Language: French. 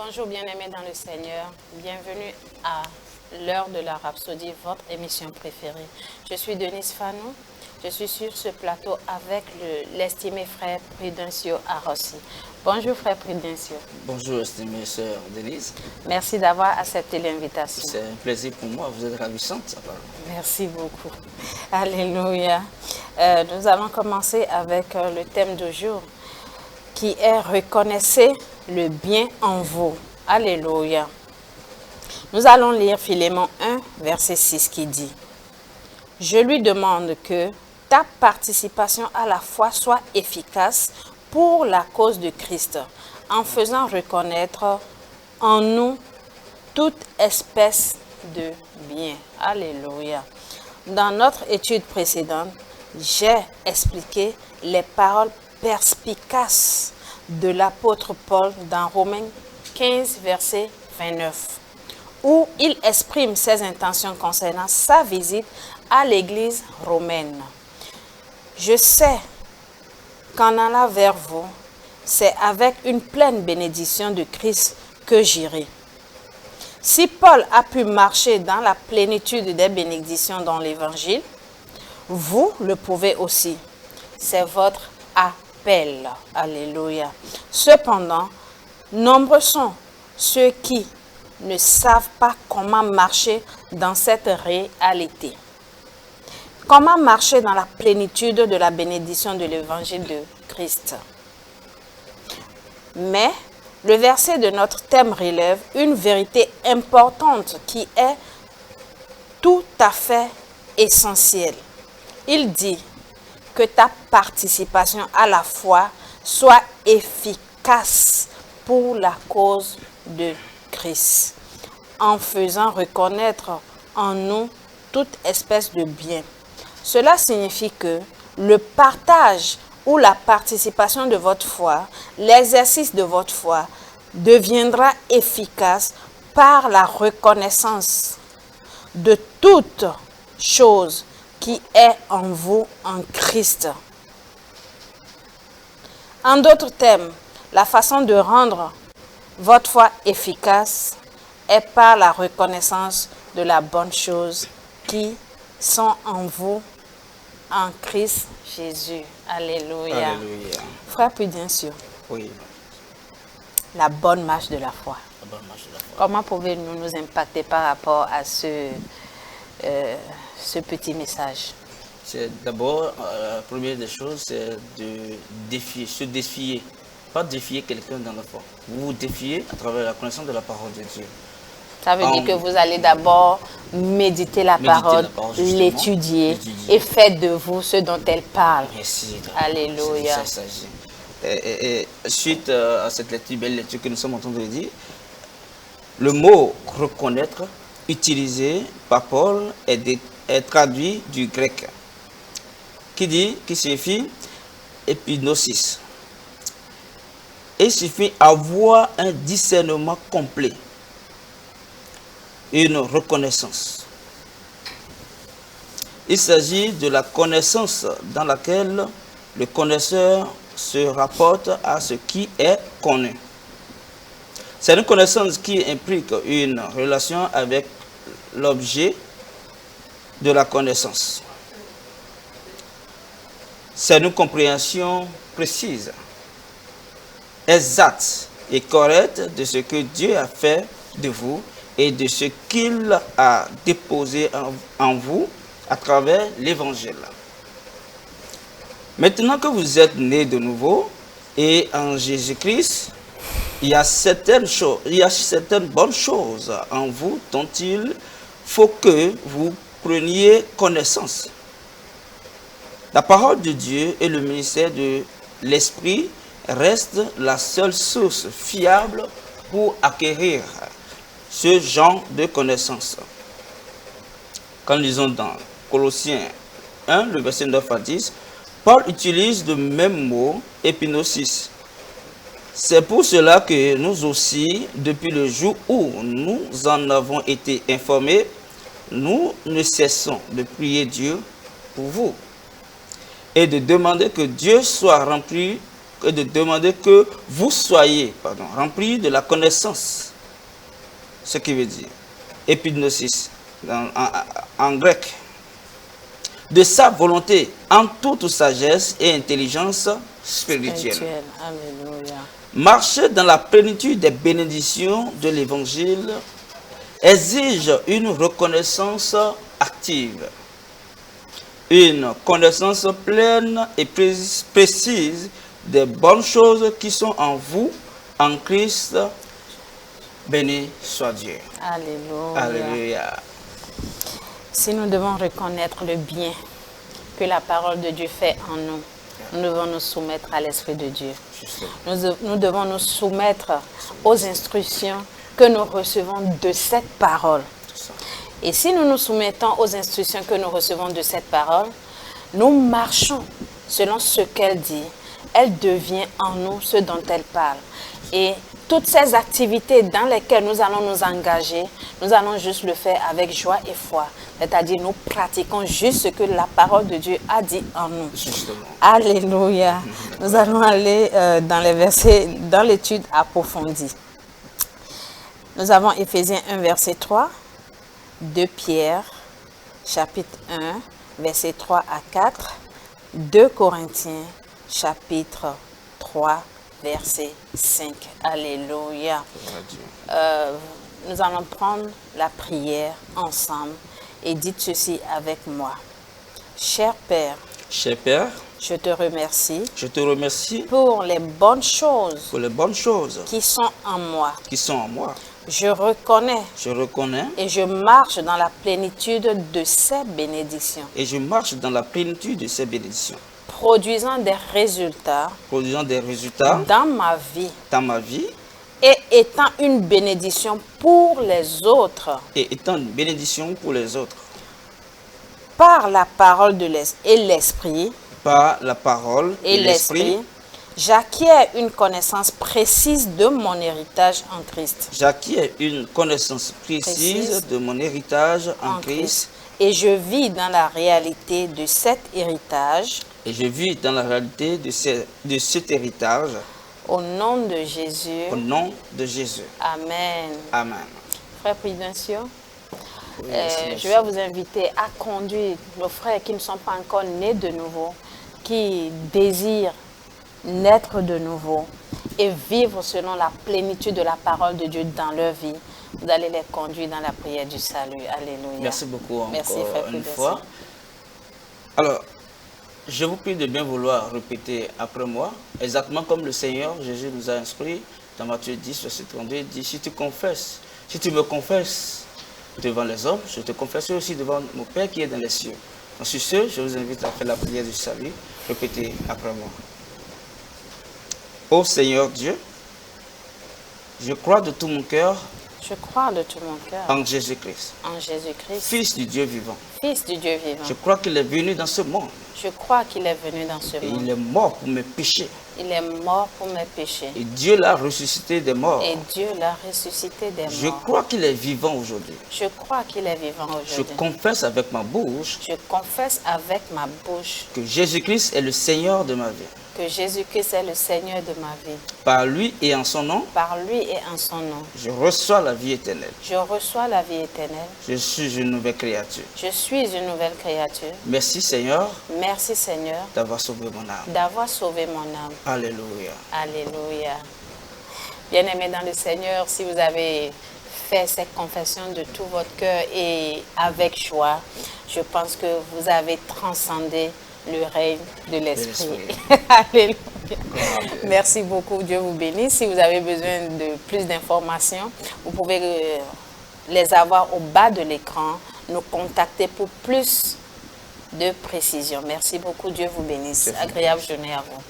Bonjour bien-aimés dans le Seigneur, bienvenue à l'heure de la Rhapsodie, votre émission préférée. Je suis Denise Fanou, je suis sur ce plateau avec l'estimé frère Prudencio Arossi. Bonjour frère Prudencio. Bonjour estimée sœur Denise. Merci d'avoir accepté l'invitation. C'est un plaisir pour moi, vous êtes ravissante. Merci beaucoup. Alléluia. Nous allons commencer avec le thème du jour qui est « Reconnaissez le bien en vous ». Alléluia. Nous allons lire Philémon 1, verset 6 qui dit « Je lui demande que ta participation à la foi soit efficace pour la cause de Christ, en faisant reconnaître en nous toute espèce de bien. » Alléluia. Dans notre étude précédente, j'ai expliqué les paroles perspicaces de l'apôtre Paul dans Romains 15, verset 29, où il exprime ses intentions concernant sa visite à l'église romaine. Je sais qu'en allant vers vous, c'est avec une pleine bénédiction de Christ que j'irai. Si Paul a pu marcher dans la plénitude des bénédictions dans l'Évangile, vous le pouvez aussi. C'est votre appel. Alléluia. Cependant, nombreux sont ceux qui ne savent pas comment marcher dans cette réalité. Comment marcher dans la plénitude de la bénédiction de l'Évangile de Christ. Mais le verset de notre thème relève une vérité importante qui est tout à fait essentielle. Il dit que ta participation à la foi soit efficace pour la cause de Christ, en faisant reconnaître en nous toute espèce de bien. Cela signifie que le partage ou la participation de votre foi, l'exercice de votre foi, deviendra efficace par la reconnaissance de toute chose qui est en vous en Christ. En d'autres termes, la façon de rendre votre foi efficace est par la reconnaissance de la bonne chose qui sont en vous en Christ Jésus. Alléluia. Alléluia. Frère Prudencio. Oui. La bonne marche de la foi. La bonne marche de la foi. Comment pouvez-vous nous impacter par rapport à ce petit message? C'est d'abord, la première des choses, c'est de défier, se défier. Pas défier quelqu'un dans la foi. Vous vous défiez à travers la connaissance de la parole de Dieu. Ça veut dire que vous allez d'abord méditer la parole, l'étudier et faites de vous ce dont elle parle. Merci. Alléluia. Et suite à cette lecture, belle lecture que nous sommes en train de dire, le mot reconnaître utilisé par Paul est traduit du grec qui signifie épignosis. Et il suffit avoir un discernement complet, une reconnaissance. Il s'agit de la connaissance dans laquelle le connaisseur se rapporte à ce qui est connu. C'est une connaissance qui implique une relation avec l'objet de la connaissance. C'est une compréhension précise, exacte et correcte de ce que Dieu a fait de vous et de ce qu'il a déposé en vous à travers l'Évangile. Maintenant que vous êtes nés de nouveau et en Jésus-Christ, il y a certaines bonnes choses en vous dont il faut que vous preniez connaissance. La parole de Dieu et le ministère de l'Esprit restent la seule source fiable pour acquérir ce genre de connaissances. Quand nous lisons dans Colossiens 1, le verset 9 à 10, Paul utilise le même mot, épignosis. C'est pour cela que nous aussi, depuis le jour où nous en avons été informés, nous ne cessons de prier Dieu pour vous et de demander que Dieu soit rempli et de demander que vous soyez remplis de la connaissance. Ce qui veut dire, épignosis en grec, de sa volonté en toute sagesse et intelligence spirituelle. Alléluia. Marcher dans la plénitude des bénédictions de l'évangile exige une reconnaissance active, une connaissance pleine et précise des bonnes choses qui sont en vous, en Christ. Béni soit Dieu. Alléluia. Alléluia. Si nous devons reconnaître le bien que la parole de Dieu fait en nous, nous devons nous soumettre à l'Esprit de Dieu. Nous devons nous soumettre aux instructions que nous recevons de cette parole. Et si nous nous soumettons aux instructions que nous recevons de cette parole, nous marchons selon ce qu'elle dit. Elle devient en nous ce dont elle parle. Et toutes ces activités dans lesquelles nous allons nous engager, nous allons juste le faire avec joie et foi. C'est-à-dire, nous pratiquons juste ce que la parole de Dieu a dit en nous. Justement. Alléluia. Nous allons aller dans les versets, dans l'étude approfondie. Nous avons Éphésiens 1, verset 3, 2 Pierre, chapitre 1, verset 3 à 4, 2 Corinthiens, chapitre 3, verset 5. Alléluia. Nous allons prendre la prière ensemble et dites ceci avec moi. Cher Père, je te remercie pour les bonnes choses qui sont en moi. Je reconnais et je marche dans la plénitude de ces bénédictions. Produisant des résultats dans ma vie et étant une bénédiction pour les autres. Par la parole et l'esprit, j'acquiers une connaissance précise de mon héritage en Christ. Et je vis dans la réalité de cet héritage. Au nom de Jésus. Amen. Frère Prudencio, je vais vous inviter à conduire nos frères qui ne sont pas encore nés de nouveau, qui désirent naître de nouveau et vivre selon la plénitude de la parole de Dieu dans leur vie. Vous allez les conduire dans la prière du salut. Alléluia. Merci beaucoup encore. Merci, frère une Prudencio. fois. Alors, je vous prie de bien vouloir répéter après moi, exactement comme le Seigneur Jésus nous a instruit dans Matthieu 10, verset 32, il dit, si tu me confesses devant les hommes, je te confesserai aussi devant mon Père qui est dans les cieux. Donc, sur ce, je vous invite à faire la prière du salut. Répétez après moi. Ô Seigneur Dieu, je crois de tout mon cœur en Jésus-Christ, Fils du Dieu vivant. Je crois qu'il est venu dans ce monde. Et il est mort pour mes péchés. Et Dieu l'a ressuscité des morts. Je crois qu'il est vivant aujourd'hui. Je confesse avec ma bouche que Jésus-Christ est le Seigneur de ma vie. Par lui et en son nom, je reçois la vie éternelle. Je suis une nouvelle créature. Merci Seigneur d'avoir sauvé mon âme. Alléluia. Alléluia. Bien-aimés dans le Seigneur, si vous avez fait cette confession de tout votre cœur et avec joie, je pense que vous avez transcendé le règne de l'Esprit. Alléluia. Merci beaucoup. Dieu vous bénisse. Si vous avez besoin de plus d'informations, vous pouvez les avoir au bas de l'écran. Nous contacter pour plus de précision. Merci beaucoup. Dieu vous bénisse. Agréable journée à vous.